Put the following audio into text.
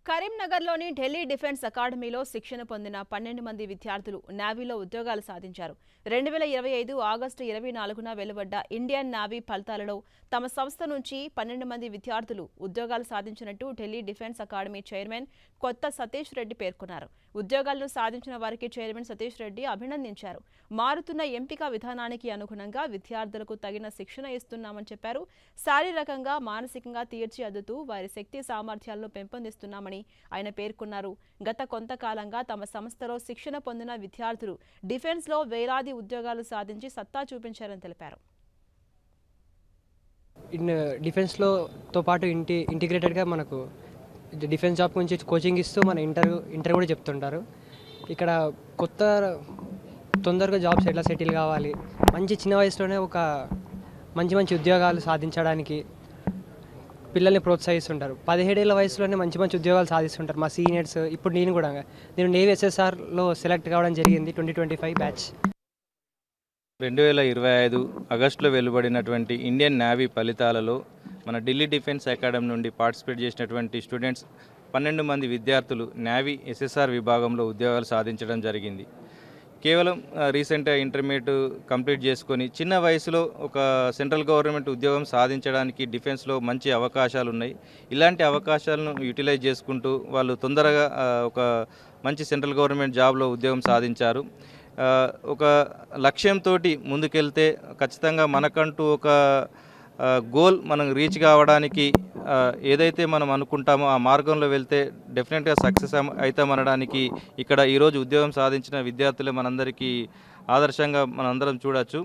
కరీంనగర్లోని ఢిల్లీ డిఫెన్స్ అకాడమీలో శిక్షణ పొందిన 12 మంది విద్యార్థులు నేవీలో ఉద్యోగాలు సాధించారు. 2025 ఆగస్టు 24న వెలువడ్డ ఇండియన్ నేవీ ఫలితాలలో తమ సంస్థ నుంచి 12 మంది విద్యార్థులు ఉద్యోగాలు సాధించినట్టు ఢిల్లీ డిఫెన్స్ అకాడమీ చైర్మన్ కొత్త సతీష్ రెడ్డి పేర్కొన్నారు. ఉద్యోగాలను సాధించిన వారికి చైర్మన్ సతీష్ రెడ్డి అభినందించారు. మారుతున్న ఎంపిక విధానానికి అనుగుణంగా విద్యార్థులకు తగిన శిక్షణ ఇస్తున్నామని చెప్పారు. శారీరకంగా, మానసికంగా తీర్చిదిద్దుతూ వారి శక్తి సామర్థ్యాలను పెంపొందిస్తున్నామని ఆయన పేర్కొన్నారు. గత కొంతకాలంగా తమ సంస్థలో శిక్షణ పొందిన విద్యార్థులు డిఫెన్స్లో వేలాది ఉద్యోగాలు సాధించి సత్తా చూపించారని తెలిపారు. డిఫెన్స్తో పాటు ఇంటిగ్రేటెడ్గా మనకు డిఫెన్స్ జాబ్ గురించి కోచింగ్ ఇస్తూ మన ఇంటర్ కూడా చెప్తుంటారు. ఇక్కడ తొందరగా జాబ్స్ ఎట్లా సెటిల్ కావాలి, మంచి చిన్న వయసులోనే ఒక మంచి ఉద్యోగాలు సాధించడానికి పిల్లల్ని ప్రోత్సహిస్తుంటారు. 17 ఏళ్ల వయసులోనే మంచి ఉద్యోగాలు సాధిస్తుంటారు మా సీనియర్స్. ఇప్పుడు నేను నేవీ ఎస్ఎస్ఆర్లో సెలెక్ట్ కావడం జరిగింది 2025 బ్యాచ్. 2025 ఆగస్టులో వెలువడినటువంటి ఇండియన్ నేవీ ఫలితాలలో మన ఢిల్లీ డిఫెన్స్ అకాడమీ నుండి పార్టిసిపేట్ చేసినటువంటి స్టూడెంట్స్ 12 మంది విద్యార్థులు నేవీ ఎస్ఎస్ఆర్ విభాగంలో ఉద్యోగాలు సాధించడం జరిగింది. కేవలం రీసెంట్గా ఇంటర్మీడియట్ కంప్లీట్ చేసుకొని చిన్న వయసులో ఒక సెంట్రల్ గవర్నమెంట్ ఉద్యోగం సాధించడానికి డిఫెన్స్లో మంచి అవకాశాలు ఉన్నాయి. ఇలాంటి అవకాశాలను యూటిలైజ్ చేసుకుంటూ వాళ్ళు తొందరగా ఒక మంచి సెంట్రల్ గవర్నమెంట్ జాబ్లో ఉద్యోగం సాధించారు. ఒక లక్ష్యంతో ముందుకెళ్తే ఖచ్చితంగా మనకంటూ ఒక గోల్ మనం రీచ్ కావడానికి ఏదైతే మనం అనుకుంటామో ఆ మార్గంలో వెళ్తే డెఫినెట్గా సక్సెస్ అవుతామనడానికి ఇక్కడ ఈరోజు ఉద్యోగం సాధించిన విద్యార్థులే మనందరికీ ఆదర్శంగా మనందరం చూడొచ్చు.